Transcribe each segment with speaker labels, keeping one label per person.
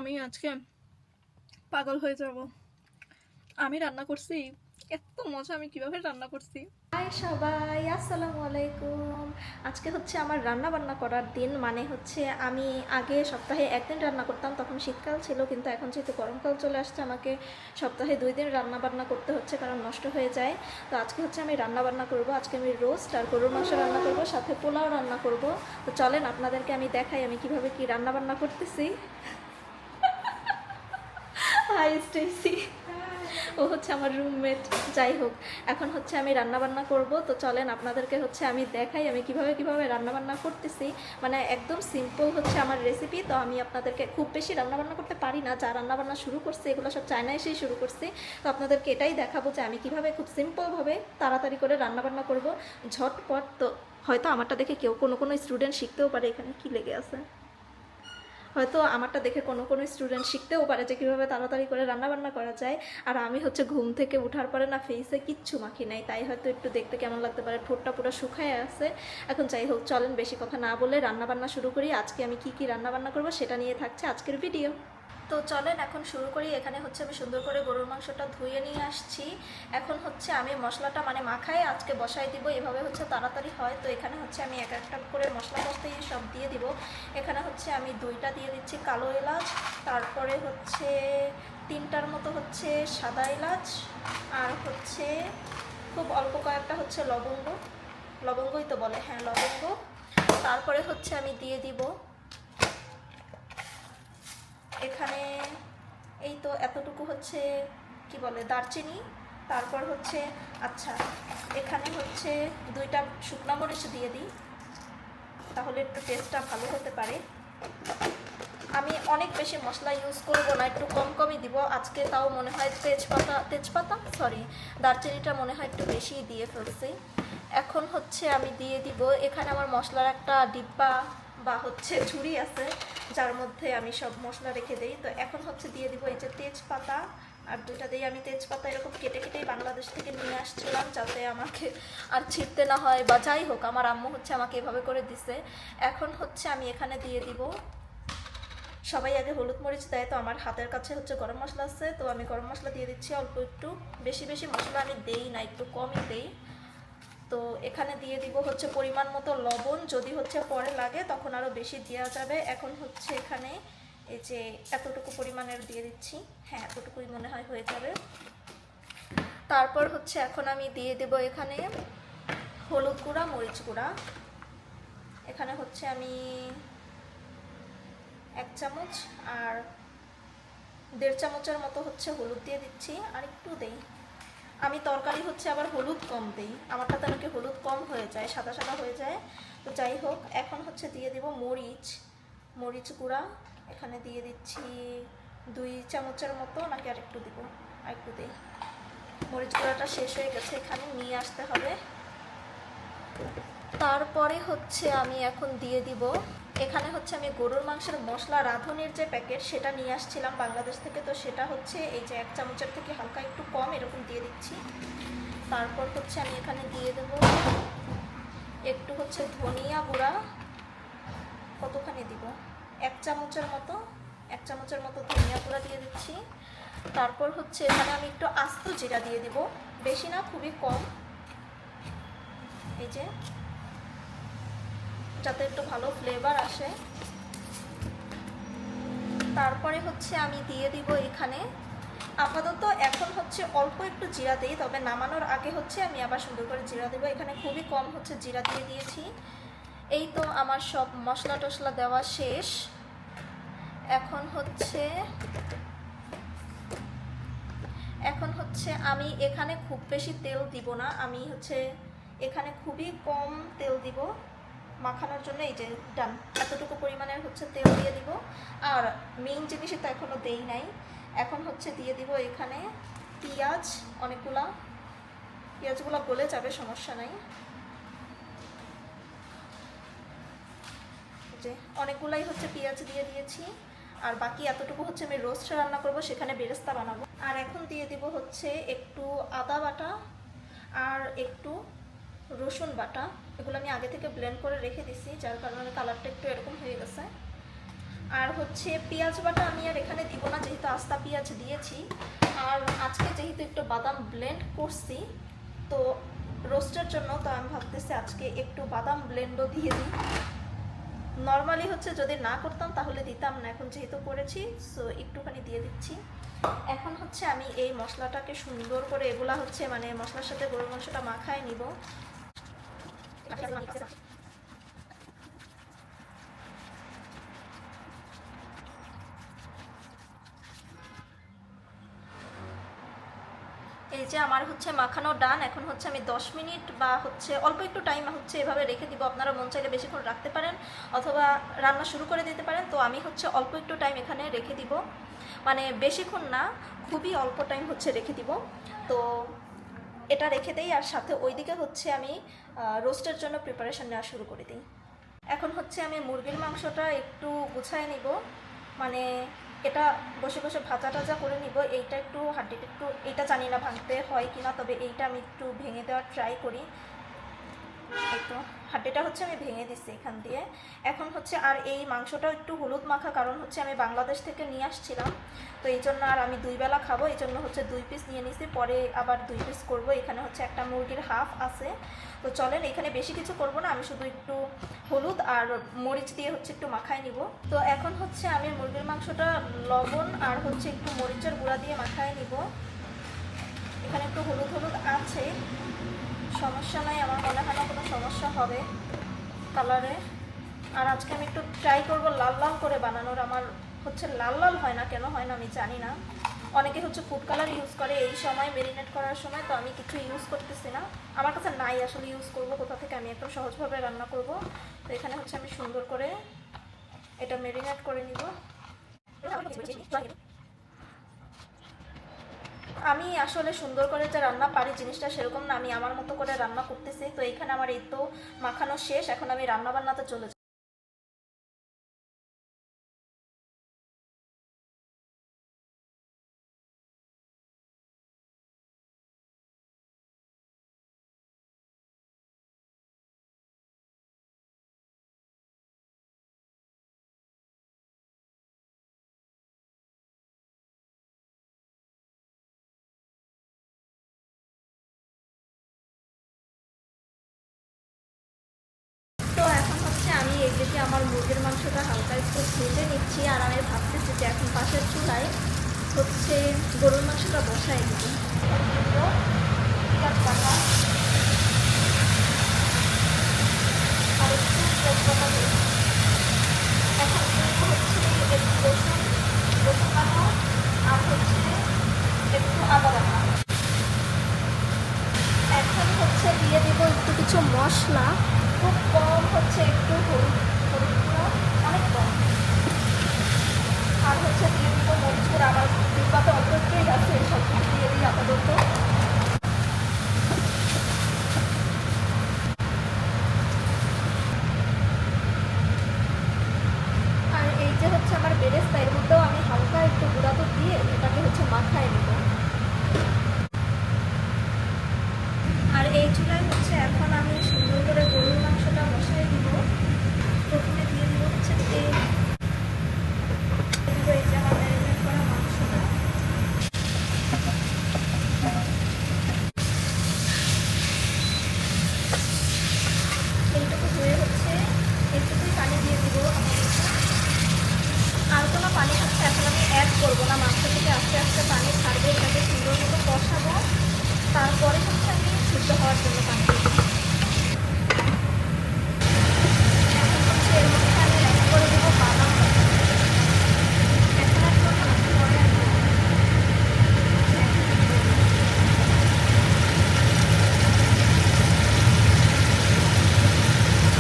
Speaker 1: আমি আজকে পাগল হয়ে যাব। আমি রান্না করছি, এত মজা! আমি কিভাবে রান্না করছি।
Speaker 2: হাই সবাই, আসসালামু আলাইকুম। আজকে হচ্ছে আমার রান্না বান্না করার দিন। মানে হচ্ছে আমি আগে সপ্তাহে একদিন রান্না করতাম, তখন শীতকাল ছিল, কিন্তু এখন যেহেতু গরমকাল চলে আসছে আমাকে সপ্তাহে 2 দিন রান্না বান্না করতে হচ্ছে, কারণ নষ্ট হয়ে যায়। তো আজকে হচ্ছে আমি রান্না বান্না করব। আজকে আমি রোস্ট আর গরুর মাংস রান্না করব, সাথে পোলাও রান্না করব। তো চলেন আপনাদেরকে আমি দেখাই আমি কিভাবে কি রান্না বান্না করতেছি। হাই স্টেসি, ও হচ্ছে আমার রুমমেট। যাই হোক, এখন হচ্ছে আমি রান্না বান্না করব। তো চলেন আপনাদেরকে হচ্ছে আমি দেখাই আমি কিভাবে রান্না বান্না করতেছি। মানে একদম সিম্পল হচ্ছে আমার রেসিপি। তো আমি আপনাদেরকে খুব বেশি রান্না বান্না করতে পারি না, যা রান্না বান্না শুরু করছি এগুলো সব চায়না এসেই শুরু করছি। তো আপনাদেরকে এটাই দেখাবো যে আমি কিভাবে খুব সিম্পলভাবে তাড়াতাড়ি করে রান্না বান্না করব, ঝটপট। তো হয়তো আমারটা দেখে কেউ কোনো স্টুডেন্ট শিখতেও পারে। এখানে কি লেগে আছে? হয়তো আমারটা দেখে কোনো স্টুডেন্ট শিখতেও পারে যে কীভাবে তাড়াতাড়ি করে রান্নাবান্না করা যায়। আর আমি হচ্ছে ঘুম থেকে ওঠার পরে না ফেসে কিচ্ছু মাখি নাই, তাই হয়তো একটু দেখতে কেমন লাগতে পারে, ঠোঁটটা পুরো শুকায় আছে। এখন যাই হোক, চলেন বেশি কথা না বলে রান্নাবান্না শুরু করি। আজকে আমি কি রান্নাবান্না করবো সেটা নিয়ে থাকছে আজকের ভিডিও। তো চলেন এখন শুরু করি। এখানে হচ্ছে আমি সুন্দর করে গরুর মাংসটা ধুয়ে নিয়ে আসছি। এখন হচ্ছে আমি মশলাটা মানে মাখায় আজকে বসাই দিব, এভাবে হচ্ছে তাড়াতাড়ি হয়। তো এখানে হচ্ছে আমি এক একটা করে মশলা বসতেই সব দিয়ে দিব। এখানে হচ্ছে আমি 2টা দিয়ে দিচ্ছি কালো এলাচ, তারপরে হচ্ছে 3টার মতো হচ্ছে সাদা এলাচ, আর হচ্ছে খুব অল্প কয়েকটা হচ্ছে লবঙ্গ, লবঙ্গই তো বলে, হ্যাঁ লবঙ্গ। তারপরে হচ্ছে আমি দিয়ে দিব এখানে এই তো এতটুকু হচ্ছে কি বলে দারচিনি। তারপর হচ্ছে আচ্ছা, এখানে হচ্ছে 2টা শুকনো মরিচ দিয়ে দিই, তাহলে একটু টেস্টটা ভালো হতে পারে। আমি অনেক বেশি মশলা ইউজ করব না, একটু কমই দিব আজকে। তাও মনে হয় তেজপাতা দারচিনিটা মনে হয় একটু বেশি দিয়ে ফেলছি। এখন হচ্ছে আমি দিয়ে দিব, এখানে আমার মশলার একটা ডিব্বা বা হচ্ছে ঝুড়ি আছে, যার মধ্যে আমি সব মশলা রেখে দিই। তো এখন হচ্ছে দিয়ে দিব এই যে তেজপাতা, আর 2টা দিয়ে আমি তেজপাতা এরকম কেটেই বাংলাদেশ থেকে নিয়ে আসছিলাম, যাতে আমাকে আর ছিঁড়তে না হয়, বা যাই হোক আমার আম্মু হচ্ছে আমাকে এভাবে করে দিছে। এখন হচ্ছে আমি এখানে দিয়ে দিব, সবাই আগে হলুদ মরিচ দেয়, তো আমার হাতের কাছে হচ্ছে গরম মশলা আছে, তো আমি গরম মশলা দিয়ে দিচ্ছি অল্প একটু। বেশি মশলা আমি দেই না, একটু কমই দেই। তো এখানে দিয়ে দিব হচ্ছে পরিমাণ মতো লবণ, যদি হচ্ছে পরে লাগে তখন আরও বেশি দেওয়া যাবে। এখন হচ্ছে এখানে এই যে এতটুকু পরিমাণের দিয়ে দিচ্ছি, হ্যাঁ এতটুকুই মনে হয় হয়ে যাবে। তারপর হচ্ছে এখন আমি দিয়ে দেব এখানে হলুদ গুঁড়া, মরিচ গুঁড়া। এখানে হচ্ছে আমি 1 চামচ আর 1.5 চামচের মতো হচ্ছে হলুদ দিয়ে দিচ্ছি, আর একটু দেই। আমি তরকারি হচ্ছে আবার হলুদ কম দিই, আমারটা তো নাকি হলুদ কম হয়ে যায়, সাদা সাদা হয়ে যায়। তো যাই হোক, এখন হচ্ছে দিয়ে দিব মরিচ গুঁড়া। এখানে দিয়ে দিচ্ছি 2 চামচের মতো, নাকি আর একটু দিব, আর একটু দিই। মরিচ গুঁড়াটা শেষ হয়ে গেছে, এখানে নিয়ে আসতে হবে। তারপরে হচ্ছে আমি এখন দিয়ে দিব, এখানে হচ্ছে আমি গরুর মাংসের মশলা রাঁধুনির যে প্যাকেট সেটা নিয়ে আসছিলাম বাংলাদেশ থেকে, তো সেটা হচ্ছে এই যে 1 চামচের থেকে হালকা একটু কম এরকম দিয়ে দিচ্ছি। তারপর হচ্ছে আমি এখানে দিয়ে দেব একটু হচ্ছে ধনিয়া গুঁড়া, কতখানি দিব, 1 চামচের মতো, 1 চামচের মতো ধনিয়া গুঁড়া দিয়ে দিচ্ছি। তারপর হচ্ছে এখানে আমি একটু আস্ত জিরা দিয়ে দিব, বেশি না, খুবই কম, এই যে, যাতে একটু ভালো ফ্লেভার আসে। তারপরে হচ্ছে আমি দিয়ে দিব এখানে, আপাতত এখন হচ্ছে অল্প একটু জিরা দিই, তবে নামানোর আগে হচ্ছে আমি আবার সুন্দর করে জিরা দেবো। এখানে খুবই কম হচ্ছে জিরা দিয়ে দিয়েছি। এই তো আমার সব মশলা টশলা দেওয়া শেষ। এখন হচ্ছে আমি এখানে খুব বেশি তেল দিব না, আমি হচ্ছে এখানে খুবই কম তেল দিব মাখানোর জন্য। এই যে ডান, এতটুকু পরিমাণের হচ্ছে তেল দিয়ে দিব। আর মেইন জিনিসই তো এখনও দেই নাই, এখন হচ্ছে দিয়ে দিব এখানে পেঁয়াজ, অনেকগুলা, পেঁয়াজগুলো গলে যাবে, সমস্যা নাই। যে অনেকগুলাই হচ্ছে পেঁয়াজ দিয়ে দিয়েছি, আর বাকি এতটুকু হচ্ছে আমি রোস্ট রান্না করব, সেখানে বেরেস্তা বানাবো। আর এখন দিয়ে দিব হচ্ছে একটু আদা বাটা আর একটু রসুন বাটা, এগুলো আমি আগে থেকে ব্লেন্ড করে রেখে দিছি, যার কারণে কালারটা একটু এরকম হয়ে গেছে। আর হচ্ছে পেঁয়াজ বাটা আমি আর এখানে দিব না, যেহেতু আস্তা পেঁয়াজ দিয়েছি। আর আজকে যেহেতু একটু বাদাম ব্লেন্ড করছি তো রোস্টের জন্য, তো আমি ভাবতেছি আজকে একটু বাদাম ব্লেন্ডও দিয়ে দিই। নর্মালি হচ্ছে যদি না করতাম তাহলে দিতাম না, এখন যেহেতু করেছি সো একটুখানি দিয়ে দিচ্ছি। এখন হচ্ছে আমি এই মশলাটাকে সুন্দর করে, এগুলা হচ্ছে মানে মশলার সাথে গরুর মাংসটা মাখায় নিব। এই যে আমার হচ্ছে মাখানো ডান। এখন হচ্ছে আমি 10 মিনিট বা হচ্ছে অল্প একটু টাইম হচ্ছে এভাবে রেখে দিব। আপনারা মন চাইলে বেশিক্ষণ রাখতে পারেন অথবা রান্না শুরু করে দিতে পারেন। তো আমি হচ্ছে অল্প একটু টাইম এখানে রেখে দিব, মানে বেশিক্ষণ না, খুবই অল্প টাইম হচ্ছে রেখে দিব। তো এটা রেখে দেই, আর সাথে ওইদিকে হচ্ছে আমি রোস্টের জন্য প্রিপারেশন নেওয়া শুরু করে দিই। এখন হচ্ছে আমি মুরগির মাংসটা একটু গুছায় নিব, মানে এটা বসে বসে ভাজা টাজা করে নিব। এইটা একটু হাড্ডিটা একটু, এইটা জানি না ভাঙতে হয় কিনা, তবে এইটা আমি একটু ভেঙে দেওয়ার ট্রাই করি। এই তো হাড্ডিটা হচ্ছে আমি ভেঙে দিচ্ছি এখান দিয়ে। এখন হচ্ছে আর এই মাংসটা একটু হলুদ মাখা, কারণ হচ্ছে আমি বাংলাদেশ থেকে নিয়ে আসছিলাম, তো এই জন্য আর আমি 2 বেলা খাবো, এই জন্য হচ্ছে 2 পিস নিয়ে নিছি, পরে আবার 2 পিস করবো। এখানে হচ্ছে একটা মুরগির হাফ আছে। তো চলেন, এখানে বেশি কিছু করব না, আমি শুধু একটু হলুদ আর মরিচ দিয়ে হচ্ছে একটু মাখায় নিব। তো এখন হচ্ছে আমি মুরগির মাংসটা লবণ আর হচ্ছে একটু মরিচের গুঁড়া দিয়ে মাখায় নিব। এখানে একটু হলুদ হলুদ আছে, সমস্যা নাই, আমার মনে হয় না কোনো সমস্যা হবে কালারে। আর আজকে আমি একটু ট্রাই করব লাল লাল করে বানানোর। আমার হচ্ছে লাল লাল হয় না, কেন হয় না আমি জানি না। অনেকে হচ্ছে ফুড কালার ইউজ করে এই সময় মেরিনেট করার সময়, তো আমি কিছু ইউজ করতেছি না, আমার কাছে নাই আসলে ইউজ করব কোথা থেকে। আমি একদম সহজভাবে রান্না করব। তো এখানে হচ্ছে আমি সুন্দর করে এটা মেরিনেট করে নিব। আমি আসলে সুন্দর করে যে রান্না পারি জিনিসটা সেরকম না, আমি আমার মতো করে রান্না করতেছি। তো এখানে আমার এই তো মাখানো শেষ, এখন আমি রান্না বান্নাতে চলে যাই। তো এখন হচ্ছে আমি এইদিকে আমার মুরগির মাংসটা হালকা একটু ভেজে নিচ্ছি, আর আমি ভাবতেছি যে এখন পাশের চুলায় হচ্ছে গরুর মাংসটা বসাই দিব। তো পেঁয়াজ বাটা আর একটু তেজপাতা দিই। এখন কিন্তু হচ্ছে একটু রসুন বাটা আর হচ্ছে একটু আদা বাটা। এখন হচ্ছে দিয়ে দিব একটু কিছু মশলা, খুব কম হচ্ছে একটু হলুদ গুঁড়ো, অনেক কম। আর হচ্ছে দিয়ে দিব মরিচ গুঁড়ো, আমার ডিব্বাতে অল্প একটুই আছে, সব কিছু দিয়ে দিই আপাতত। আর এই যে হচ্ছে আমার বেরেস্তা, এর মধ্যেও আমি হালকা একটু গুঁড়া তো দিয়ে এটাকে হচ্ছে মাখায় নেব। আর এই চুলায় হচ্ছে এখন আমি সুন্দর করে গরুর মাংসটা বসাই দিব। প্রথমে দিয়ে দিব হচ্ছে তেল, এই যে আমার ম্যারিনেট করা মাংসটা। এইটুকু হয়ে হচ্ছে একটুকুই পানি দিয়ে দিব আপাতত। আর কোনো পানি হচ্ছে এখন আমি অ্যাড করবো না, মাংস থেকে আস্তে আস্তে পানি ছাড়বে, এটাকে সুন্দর মতো কষাবো, তারপরে হচ্ছে আমি সিদ্ধ হওয়ার জন্য পানি দেবো। এখন হচ্ছে এর মধ্যে আমি অ্যাড করে দেবো বাদাম বাটা। এখন অ্যাড করবো না, পরে অ্যাড করবো।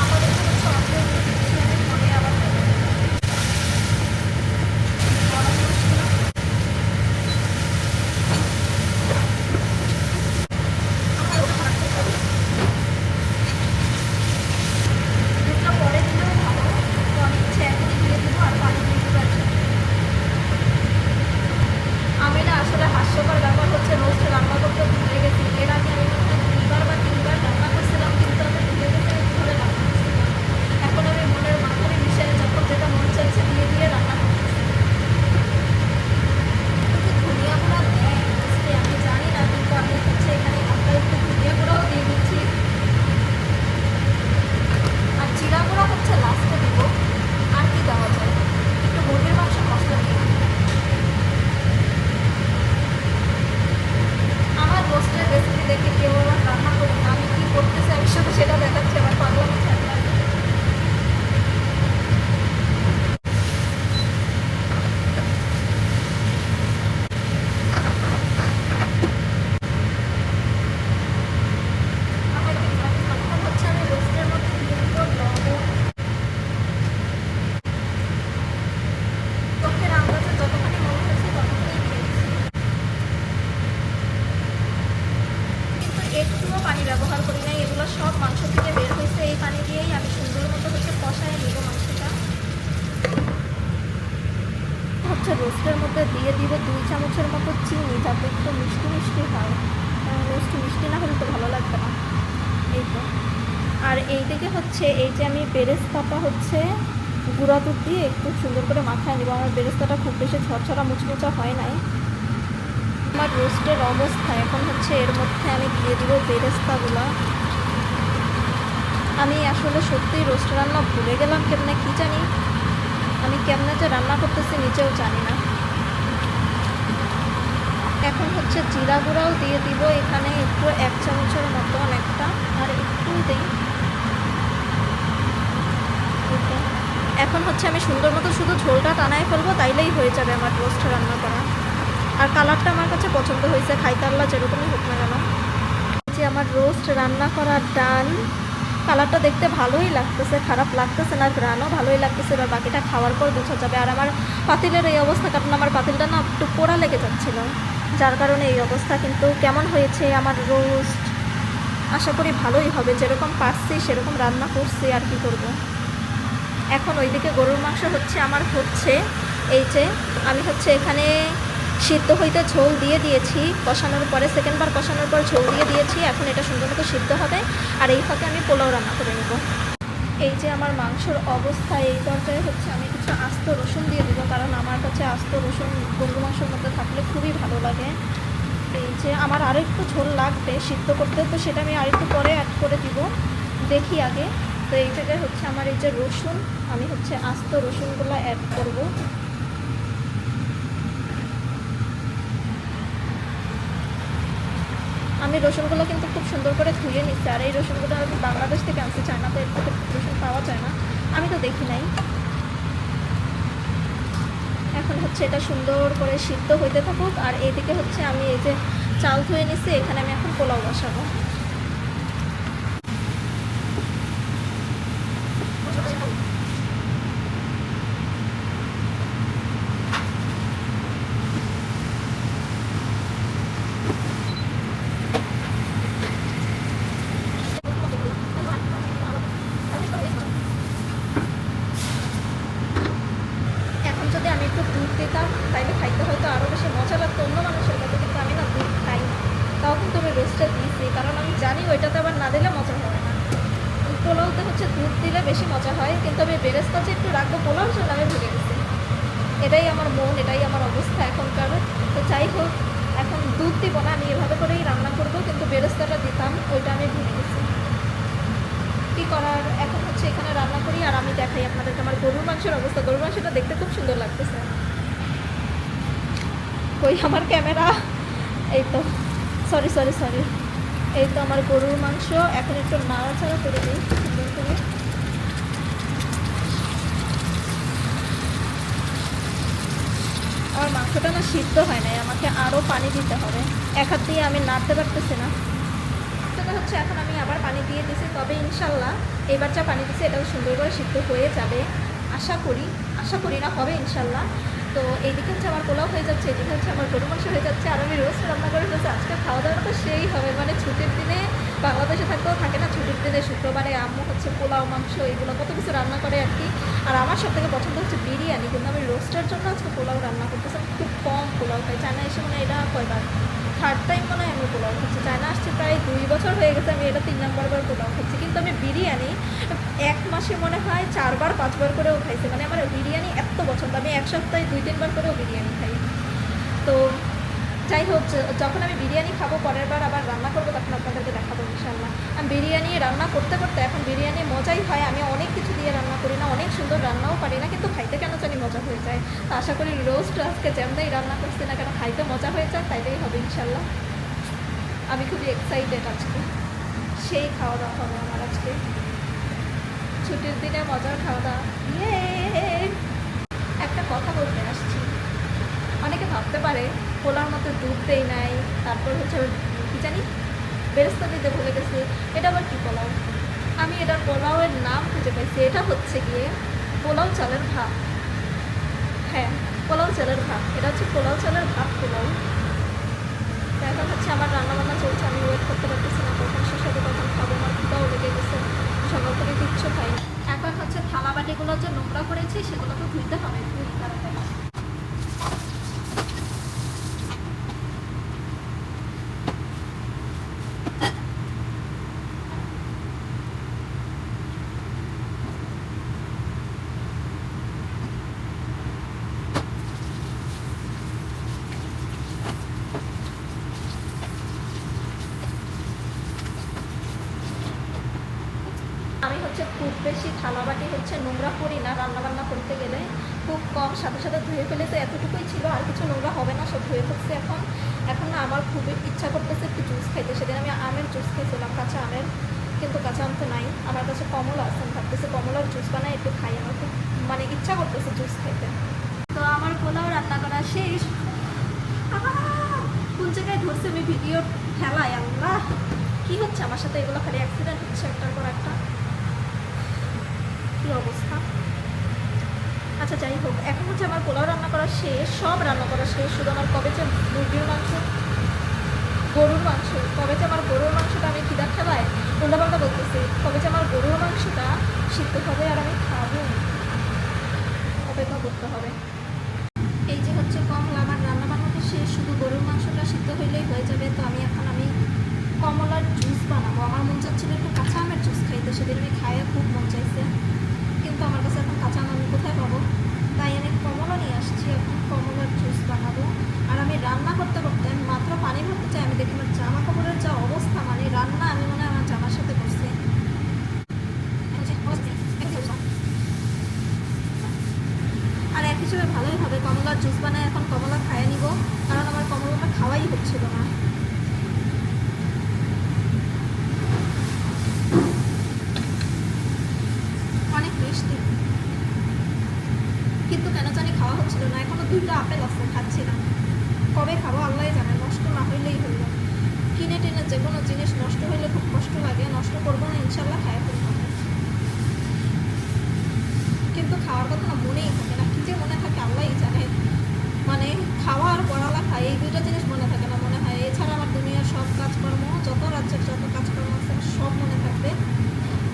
Speaker 2: আপাতত হচ্ছে অল্প একটু দিচ্ছি, আমি পরে আবার দেবো। গরম মশলা, আমার ওটা রাখতে পারি। চামচের মতো চিনি, যাতে একটু মিষ্টি মিষ্টি হয়। রোস্ট মিষ্টি না হলে তো ভালো লাগবে না। এই তো। আর এই দিকে হচ্ছে এই যে আমি বেরেস্তাটা হচ্ছে গুঁড়া দুধ দিয়ে একটু সুন্দর করে মাখায় নিব। আমার বেরেস্তাটা খুব বেশি ঝরঝরা মুচমুচা হয় নাই। আমার রোস্টের অবস্থা এখন হচ্ছে এর মধ্যে আমি দিয়ে দিব বেরেস্তাগুলো। আমি আসলে সত্যিই রোস্ট রান্না ভুলে গেলাম কেমনে, কি জানি আমি কেমনে যে রান্না করতেছি নিজেও জানি না। এখন হচ্ছে জিরা গুঁড়াও দিয়ে দিব এখানে একটু, 1 চামচের মতো অনেকটা, আর একটু দিই। এখন হচ্ছে আমি সুন্দর মতো শুধু ঝোলটা টানায় ফেলবো, তাইলেই হয়ে যাবে আমার রোস্ট রান্না করা। আর কালারটা আমার কাছে পছন্দ হয়েছে, খাইতে আল্লাহ যেরকমই হোক না কেন। যে আমার রোস্ট রান্না করা ডান। কালারটা দেখতে ভালোই লাগতেছে, খারাপ লাগতেছে না, ঘ্রাণও ভালোই লাগতেছে। এবার বাকিটা খাওয়ার পর বোঝা যাবে। আর আমার পাতিলের এই অবস্থা, কারণ আমার পাতিলটা না একটু পোড়া লেগে যাচ্ছিল, যার কারণে এই অবস্থা। কিন্তু কেমন হয়েছে আমার রোস্ট? আশা করি ভালোই হবে, যেরকম পারছি সেরকম রান্না করছি, আর কি করব। এখন ওইদিকে গরুর মাংস হচ্ছে আমার হচ্ছে, এই যে আমি হচ্ছে এখানে সিদ্ধ হইতে ঝোল দিয়ে দিয়েছি, কষানোর পরে সেকেন্ডবার কষানোর পর ঝোল দিয়ে দিয়েছি। এখন এটা সুন্দর মতো সিদ্ধ হবে, আর এই ফাঁকে আমি পোলাও রান্না করে নেব। এই যে আমার মাংসর অবস্থা, এই পর্যায়ে হচ্ছে আমি কিছু আস্ত রসুন দিয়ে দেবো, কারণ আমার কাছে আস্ত রসুন গরুর মাংসের মধ্যে থাকলে খুবই ভালো লাগে। এই যে আমার আরও একটু ঝোল লাগবে সিদ্ধ করতে, তো সেটা আমি আরেকটু পরে অ্যাড করে দিব, দেখি আগে। তো এই জায়গায় হচ্ছে আমার এই যে রসুন, আমি হচ্ছে আস্ত রসুনগুলো অ্যাড করব। আমি রসুনগুলো কিন্তু খুব সুন্দর করে ধুয়ে নিচ্ছি। আর এই রসুনগুলো আমি বাংলাদেশ থেকে আনতে চাই না, তো এর থেকে রসুন পাওয়া যায় না, আমি তো দেখি নাই। এখন হচ্ছে এটা সুন্দর করে সিদ্ধ হইতে থাকুক, আর এইদিকে হচ্ছে আমি এই যে চাল ধুয়ে নিচ্ছি, এখানে আমি এখন পোলাও বসাবো। এখন যদি আমি একটু দুধ দিতাম তাইলে খাইতে হয়তো আরও বেশি মজা লাগতো অন্য মানুষের মতো, কিন্তু আমি না দুধ খাই না। তাও কিন্তু আমি রোস্টটা দিয়েছি, কারণ আমি জানি ওইটাতে আবার না দিলে মজা হবে না। পোলাওতে হচ্ছে দুধ দিলে বেশি মজা হয়, কিন্তু আমি বেরেস্তা যে একটু রাখবো পোলাওর জন্য আমি ভুলে গেছি। এটাই আমার মন, এটাই আমার অবস্থা এখনকার। তো যাই হোক, এখন দুধ দিব না, আমি এভাবে করেই রান্না করব, কিন্তু বেরেস্তাটা দিতাম, ওইটা আমি ভুলে গেছি। কী করার, এখন হচ্ছে এখানে রান্না করি, আর আমি দেখাই আপনাদেরকে আমার গরুর মাংসের অবস্থা। গরুর মাংসটা দেখতে খুব সুন্দর লাগতেছে। ওই আমার ক্যামেরা, এই তো, সরি সরি সরি, এই তো আমার গরুর মাংস। এখন একটু নাড়াচাড়া করে দিই সুন্দর করে। আমার মাংসটা না সিদ্ধ হয় নাই, আমাকে আরও পানি দিতে হবে। এক হাত দিয়ে আমি নাড়তে পারতেছি না। সেটা হচ্ছে এখন আমি আবার পানি দিয়ে দিয়েছি, তবে ইনশাল্লাহ এবার যা পানি দিয়েছি এটাও সুন্দর করে সিদ্ধ হয়ে যাবে আশা করি না, হবে ইনশাল্লাহ। তো এইদিকে হচ্ছে আমার পোলাও হয়ে যাচ্ছে, এদিকে হচ্ছে আমার গরু মাংস হয়ে যাচ্ছে, আর আমি রোস্ট রান্না করে ফেলছি। আজকে খাওয়া দাওয়াটা তো সেই হবে, মানে ছুটির দিনে বাংলাদেশে থাকতেও থাকে না, ছুটির দিনে শুক্রবারে আম্মু হচ্ছে পোলাও মাংস এগুলো কত কিছু রান্না করে আর কি। আর আমার সব থেকে পছন্দ হচ্ছে বিরিয়ানি, কিন্তু আমি রোস্টের জন্য আজকে পোলাও রান্না করতেছি। আমি খুব কম পোলাও খাই, চায়না এসে মানে এটা কয়বার, থার্ড টাইম মনে হয় আমি পোলাও খাচ্ছি। চায়না আসছে প্রায় 2 বছর হয়ে গেছে, আমি এটা 3 নম্বর বার পোলাও খাচ্ছি। কিন্তু আমি বিরিয়ানি 1 মাসে মনে হয় 4বার 5বার করেও খাইছি, মানে আমার বিরিয়ানি এত পছন্দ, আমি 1 সপ্তাহে 2-3 বার করেও বিরিয়ানি খাই। তো যাই হোক, যখন আমি বিরিয়ানি খাবো পরের বার আবার রান্না করবো, তখন আপনাদেরকে দেখাবো ইনশাল্লাহ। আমি বিরিয়ানি রান্না করতে করতে এখন বিরিয়ানি মজাই হয়। আমি অনেক কিছু দিয়ে রান্না করি না, অনেক সুন্দর রান্নাও পারি না, কিন্তু খাইতে কেন জানি মজা হয়ে যায়। তো আশা করি রোস্ট আজকে যেমনই রান্না করছি না কেন খাইতে মজা হয়ে যায়, তাইলেই হবে ইনশাল্লাহ। আমি খুবই এক্সাইটেড, আজকে সেই খাওয়া দাওয়া হবে আমার আজকে ছুটির দিনে, মজার খাওয়া দাওয়া। একটা কথা বলতে আসছি, অনেকে ভাবতে পারে পোলার মতো দুধ দেই নাই, তারপর হচ্ছে কী জানি বেরেস্তা দিতে ভুলে গেছি, এটা আবার কী পোলাও? আমি এটার পোলাওয়ের নাম খুঁজে পাইছি, এটা হচ্ছে গিয়ে পোলাও চালের ভাত। হ্যাঁ, পোলাও চালের ভাত, এটা হচ্ছে পোলাও চালের ভাত পোলাও। তো এখন হচ্ছে আমার রান্নাবান্না চলছে, আমি ওয়েট করতে পারতেছি না কখন শেষ হবে, কখন খাবো, আমার ক্ষুধাও লেগে গেছে, সকাল থেকে কিচ্ছু খাই। এখন হচ্ছে থালা বাটিগুলো যে নোংরা করেছি সেগুলো তো ধুইতে হবে, ধুই তাড়াতাড়ি। আমি হচ্ছে খুব বেশি থালাবাটি হচ্ছে নোংরা করি না রান্নাবান্না করতে গেলে, খুব কম, সাথে সাথে ধুয়ে ফেলে, তো এতটুকুই ছিল, আর কিছু নোংরা হবে না, সব ধুয়ে ফেলছি এখন। এখন না আমার খুব ইচ্ছা করতেছে একটু জুস খাইতে। সেদিন আমি আমের জুস খাইছিলাম, কাঁচা আমের, কিন্তু কাঁচা আম তো নাই, আমার কাছে কমলা আছে, আমি ভাবতেছি কমলার জুস বানাই একটু খাই, আমার খুব মানে ইচ্ছা করতেছে জুস খাইতে। তো আমার পোলাও রান্না করা শেষ। কোন জায়গায় ধরছে আমি ভিডিও ঠেলায়, আল্লাহ কি হচ্ছে আমার সাথে, এগুলো খালি অ্যাক্সিডেন্ট হচ্ছে একটার পর একটা, কি অবস্থা। আচ্ছা যাই হোক, এখন হচ্ছে আমার পোলাও রান্না করা শেষ, সব রান্না করা শেষ, শুধু আমার কবে যে মুরগির মাংস, গরুর মাংস, কবে যে আমার গরুর মাংসটা, আমি খিদার ঠেলায় উল্টাপাল্টা বলতেছি, কবে যে আমার গরুর মাংসটা সিদ্ধ হবে আর আমি খাবো, অপেক্ষা করতে হবে। এই যে হচ্ছে কমলা, আমার রান্না বান্নাটা শেষ, শুধু গরুর মাংসটা সিদ্ধ হইলেই হয়ে যাবে। তো আমি কমলার জুস বানাবো। আমার মন চাচ্ছিল একটু কাঁচা আমের জুস খাইতে, সেদিন আমি খাইয়ে খুব মন চাইছে, কিন্তু আমার কাছে এখন কাঁচা আম আমি কোথায় পাবো, তাই আমি কমলা নিয়ে আসছি, এখন কমলার জুস বানাবো। আর আমি রান্না করতে করতে আমি মাত্র পানি ভরতে চাই, আমি দেখি আমার জামা কাপড়ের যা অবস্থা, মানে রান্না আমি মনে হয় আমার জামার সাথে করছি। আর এক হিসেবে ভালোই হবে, কমলার জুস বানায় এখন কমলা খাইয়ে নিব, কারণ আমার কমলাটা খাওয়াই হচ্ছিল না। অনেক মিষ্টি, কিন্তু কেন জানি খাওয়া হচ্ছিল না। এখনো 2টা আপেল আছে, খাচ্ছি না, কবে খাবো আল্লাহ জানে, নষ্ট না হইলেই হইল। কিনে টেনে যে কোনো জিনিস নষ্ট হইলে খুব কষ্ট লাগে, নষ্ট করবো না, ইনশাল্লাহ খাইয়ে ফেলতে হবে, কিন্তু খাওয়ার কথা না মনেই থাকে না, কি যে মনে থাকে আল্লাহই জানে, মানে খাওয়া আর পড়ালেখা এই 2টা জিনিস মনে থাকে না মনে হয়, এছাড়া আমার দুনিয়ার সব কাজকর্ম, যত রাজ্যের যত কাজকর্ম আছে সব মনে থাকবে,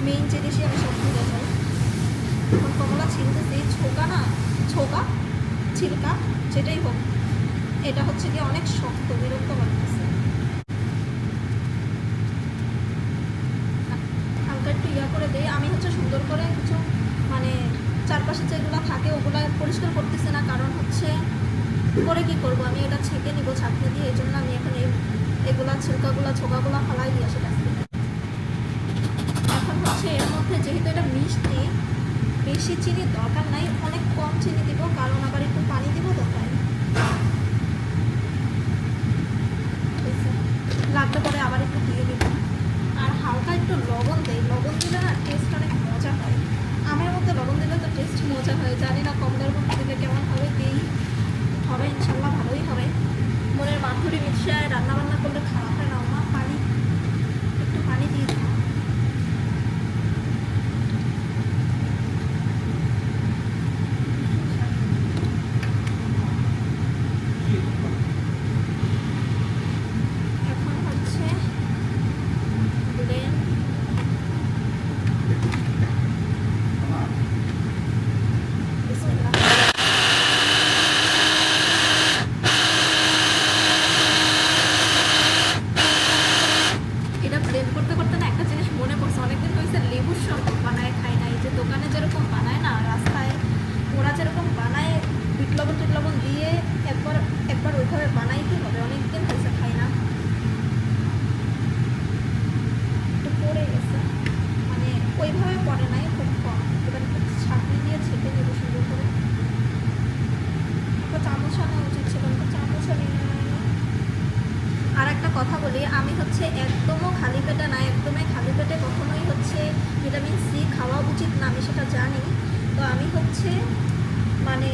Speaker 2: মেইন জিনিসই আমি সব ভুলে যাই। এখন কমলা ছিলতেছি, ছিলকা যেটাই হোক, এটা হচ্ছে কি অনেক শক্ত, বিরক্ত লাগতেছে। হালকা একটু করে দিই, আমি হচ্ছে সুন্দর করে কিছু মানে চারপাশে যেগুলো থাকে ওগুলো পরিষ্কার করতেছি না, কারণ হচ্ছে করে কি করব, আমি এটা ছেঁকে নিব ছাঁকনি দিয়ে, এই জন্য আমি এখন এগুলা ছিলকাগুলা ছোকাগুলা ফালাই দিয়ে আসি ডাস্টবিনে। এখন হচ্ছে এর মধ্যে যেহেতু এটা মিষ্টি, বেশি চিনি দরকার নাই, অনেক কম চিনি দিব, কারণ আবার একটু পানি দিব তো, তাই লাগলে পরে আবার একটু দিয়ে দিব। আর হালকা একটু লবণ দেয়, লবণ দিলে না টেস্ট অনেক মজা হয়, আমের মধ্যে লবণ দিলে তো টেস্ট মজা হয়, জানি না কমলার মধ্যে দিলে কেমন হবে, দিই হবে ইনশাল্লাহ ভালোই হবে। মনের মাধুরী মিশিয়ে রান্নাবান্না করলে খারাপ হয় না, মা পানি একটু পানি দিয়ে দিই। এখন হচ্ছে ব্লেন্ড, বিসমিল্লাহ। এটা ব্লেন্ড করতে করতে না একটা জিনিস মনে পড়ছে, অনেকদিন হয়েছে লেবুর শরবত বানায় খাই না, এই যে দোকানে যেরকম বানায় না রাস্তায়, ওরা যেরকম বানায় বিট লবণ দিয়ে একবার ওইভাবে বানাইতে হবে, অনেকদিন হয়েছে খাই না। একটু পড়ে গেছে, মানে ওইভাবে পড়ে নাই, খুব কম, এবার একটু ছাঁকনি দিয়ে ছেঁকে নেবো সুন্দর করে। একটা চামচ আনা উচিত ছিল, একটা চামচ নিয়ে। আর একটা কথা বলি, আমি হচ্ছে একদমও খালি পেটে না, একদমই খালি পেটে কখনোই হচ্ছে ভিটামিন সি খাওয়া উচিত না, আমি সেটা জানি। তো আমি হচ্ছে মানে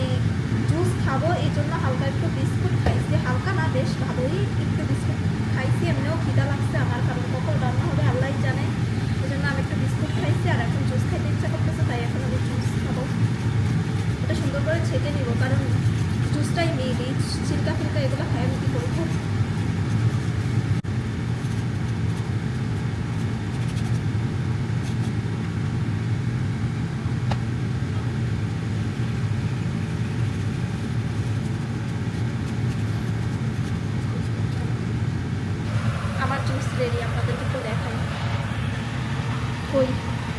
Speaker 2: জুস খাবো, এই জন্য হালকা একটু বিস্কুট খাইছি, হালকা না বেশ ভালোই একটু বিস্কুট খাইছি, এমনিও খিদা লাগছে আমার, কারণ কখন রান্না হবে আল্লাহই জানে, এই জন্য আমি একটু বিস্কুট খাইছি। আর এখন জুস খাইতে ইচ্ছা করতেছে, তাই এখন আমি জুস খাবো। এটা সুন্দর করে ছেঁকে নিব, কারণ জুসটাই মেয়ে দিই, ছিলকা ফিলকা এগুলো খাই আমি কী করবো। আমার জুস রেডি, আপনাদেরকে একটু দেখাই। কই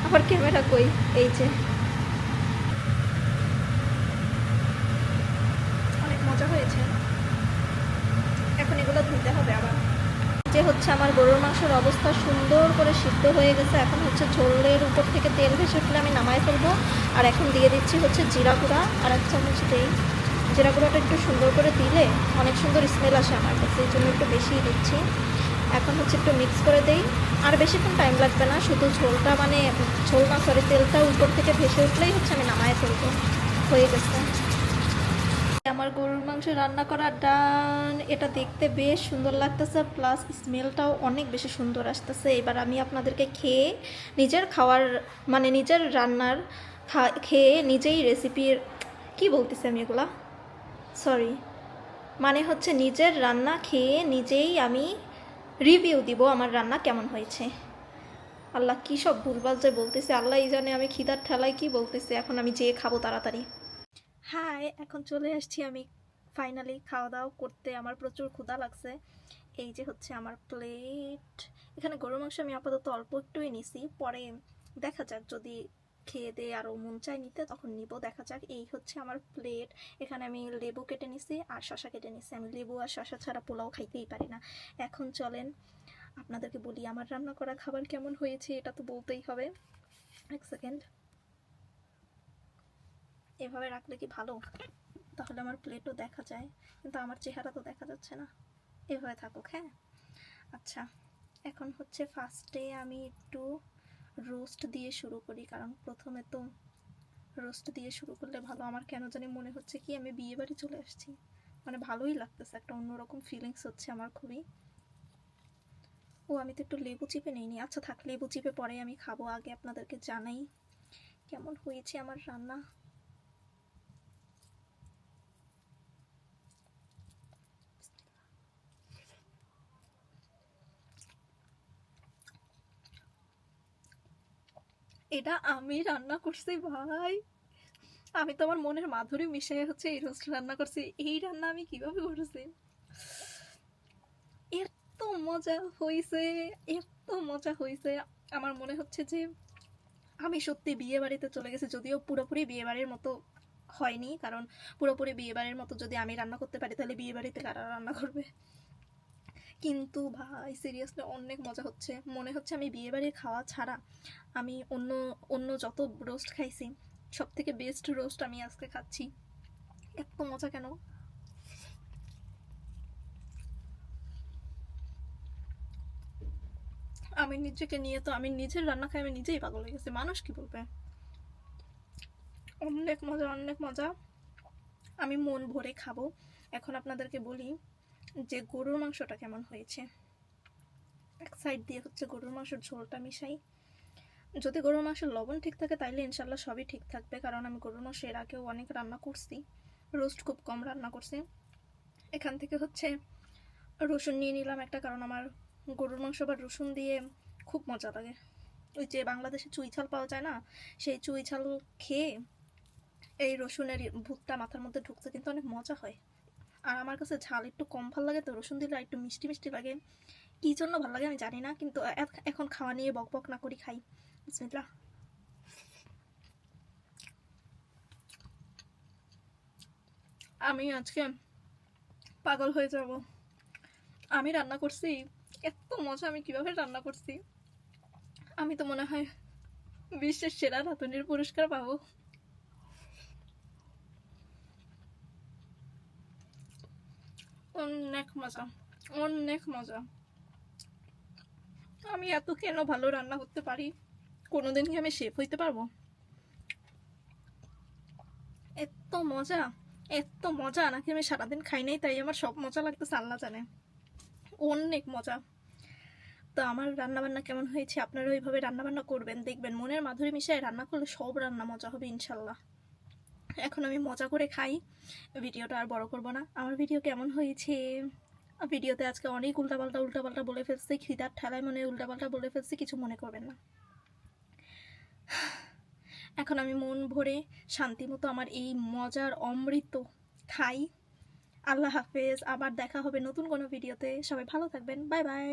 Speaker 2: আমার ক্যামেরা কই, এই যে অনেক মজা হয়েছে। এখন এগুলো ধুতে হবে আবার, যে হচ্ছে আমার গরুর মাংসের অবস্থা সুন্দর করে সিদ্ধ হয়ে গেছে। এখন হচ্ছে ঝোলের উপর থেকে তেল ভেসে উঠলে আমি নামাই ফেলবো। আর এখন দিয়ে দিচ্ছি হচ্ছে জিরা গুঁড়া, আর 1 চামচ দেই। জিরা গুঁড়াটা একটু সুন্দর করে দিলে অনেক সুন্দর স্মেল আসে আমার কাছে, এই জন্য একটু বেশিই দিচ্ছি। এখন হচ্ছে একটু মিক্স করে দেই। আর বেশিক্ষণ টাইম লাগবে না, শুধু ঝোলটা মানে ঝোল না সরি তেলটা উপর থেকে ভেসে উঠলেই হচ্ছে আমি নামাই ফেলবো। হয়ে গেছে আমার গরুর মাংস রান্না করা ডান। এটা দেখতে বেশ সুন্দর লাগতেছে, প্লাস স্মেলটাও অনেক বেশি সুন্দর আসতেছে। এবার আমি আপনাদেরকে খেয়ে নিজের খাওয়ার মানে নিজের রান্নার খেয়ে নিজেই রেসিপির কি বলতেছি আমি এগুলা সরি মানে হচ্ছে নিজের রান্না খেয়ে নিজেই আমি রিভিউ দিব আমার রান্না কেমন হয়েছে। আল্লাহ কী সব ভুলভাল যে বলতেছে, আল্লাহই জানে আমি খিদার ঠেলায় কি বলতেছে। এখন আমি যেয়ে খাবো তাড়াতাড়ি। হাই, এখন চলে আসছি আমি ফাইনালি খাওয়া দাওয়া করতে। আমার প্রচুর ক্ষুধা লাগছে। এই যে হচ্ছে আমার প্লেট। এখানে গরুর মাংস আমি আপাতত অল্প একটুই নিছি, পরে দেখা যাক যদি খেয়ে দিয়ে আরও মন চাই নিতে তখন নিব, দেখা যাক। এই হচ্ছে আমার প্লেট। এখানে আমি লেবু কেটে নিছি আর শশা কেটে নিছি। আমি লেবু আর শশা ছাড়া পোলাও খাইতেই পারি না। এখন চলেন আপনাদেরকে বলি আমার রান্না করা খাবার কেমন হয়েছে, এটা তো বলতেই হবে। 1 সেকেন্ড, এভাবে রাখলে কি ভালো? তাহলে আমার প্লেটও দেখা যায়, কিন্তু আমার চেহারা তো দেখা যাচ্ছে না। এভাবে থাকুক, হ্যাঁ। আচ্ছা, এখন হচ্ছে ফার্স্টে আমি একটু রোস্ট দিয়ে শুরু করি, কারণ প্রথমে তো রোস্ট দিয়ে শুরু করলে ভালো। আমার কেন জানি মনে হচ্ছে কি আমি বিয়ে বাড়ি চলে আসছি, মানে ভালোই লাগতেছে, একটা অন্যরকম ফিলিংস হচ্ছে আমার খুবই। ও আমি তো একটু লেবু চিপে নিইনি। আচ্ছা থাক, লেবু চিপে পরে আমি খাবো। আগে আপনাদেরকে জানাই কেমন হয়েছে আমার রান্না। এটা আমি রান্না করছি ভাই। আমি তো আমার মনের মাধুরী মিশিয়ে হচ্ছে এই রোস্ট রান্না করছি। এই রান্না আমি কিভাবে করছি, এত মজা হয়েছে, এত মজা হয়েছে। আমার মনে হচ্ছে যে আমি সত্যি বিয়ে বাড়িতে চলে গেছি, যদিও পুরোপুরি বিয়ে বাড়ির মতো হয়নি, কারণ পুরোপুরি বিয়ে বাড়ির মতো যদি আমি রান্না করতে পারি তাহলে বিয়ে বাড়িতে কারা রান্না করবে। কিন্তু ভাই সিরিয়াসলি অনেক মজা হচ্ছে। মনে হচ্ছে আমি বিয়ে বাড়ির খাওয়া ছাড়া আমি অন্য অন্য যত রোস্ট খাইছি সব থেকে বেস্ট রোস্ট আমি আজকে খাচ্ছি। এত মজা কেন? আমি নিজেকে নিয়ে তো আমি নিজের রান্না খাই আমি নিজেই পাগল হয়ে গেছি, মানুষ কি বলবে। অনেক মজা, অনেক মজা। আমি মন ভরে খাবো। এখন আপনাদেরকে বলি যে গরুর মাংসটা কেমন হয়েছে। এক সাইড দিয়ে হচ্ছে গরুর মাংসের ঝোলটা মিশাই। যদি গরুর মাংসের লবণ ঠিক থাকে তাইলে ইনশাল্লাহ সবই ঠিক থাকবে, কারণ আমি গরুর মাংস এর আগেও অনেক রান্না করছি, রোস্ট খুব কম রান্না করছি। এখান থেকে হচ্ছে রসুন নিয়ে নিলাম একটা, কারণ আমার গরুর মাংস বা রসুন দিয়ে খুব মজা লাগে। ওই যে বাংলাদেশে চুই ঝাল পাওয়া যায় না, সেই চুই ঝাল খেয়ে এই রসুনের ভূতটা মাথার মধ্যে ঢুকছে, কিন্তু অনেক মজা হয়। আর আমার কাছে ঝাল একটু কম ভালো লাগে, তো রসুন দিলে একটু মিষ্টি মিষ্টি লাগে। কী জন্য ভালো লাগে আমি জানি না, কিন্তু এখন খাওয়া নিয়ে বক বক না করি, খাই। বিসমিল্লাহ। আমি আজকে পাগল হয়ে যাব। আমি রান্না করছি এত মজা, আমি কিভাবে রান্না করছি। আমি তো মনে হয় বিশ্বের সেরা রাঁধুনির পুরস্কার পাবো। অনেক মজা, অনেক মজা। আমি এত কেন ভালো রান্না করতে পারি? কোনোদিন কি আমি শেফ হইতে পারবো? এত মজা, এত মজা নাকি আমি সারাদিন খাই নাই তাই আমার সব মজা লাগতেছে আল্লাহ জানে। অনেক মজা। তো আমার রান্নাবান্না কেমন হয়েছে, আপনারা ওইভাবে রান্নাবান্না করবেন, দেখবেন মনের মাধুরী মিশিয়ে রান্না করলে সব রান্না মজা হবে ইনশাল্লাহ। এখন আমি মজা করে খাই, ভিডিওটা আর বড় করব না। আমার ভিডিও কেমন হয়েছে? ভিডিওতে আজকে অনেক উল্টাপাল্টা বলে ফেলছি, খিদার ঠেলায় মনে উল্টাপাল্টা বলে ফেলছি, কিছু মনে করবেন না। এখন আমি মন ভরে শান্তি মতো আমার এই মজার অমৃত খাই। আল্লাহ হাফেজ, আবার দেখা হবে নতুন কোনো ভিডিওতে। সবাই ভালো থাকবেন, বাই বাই।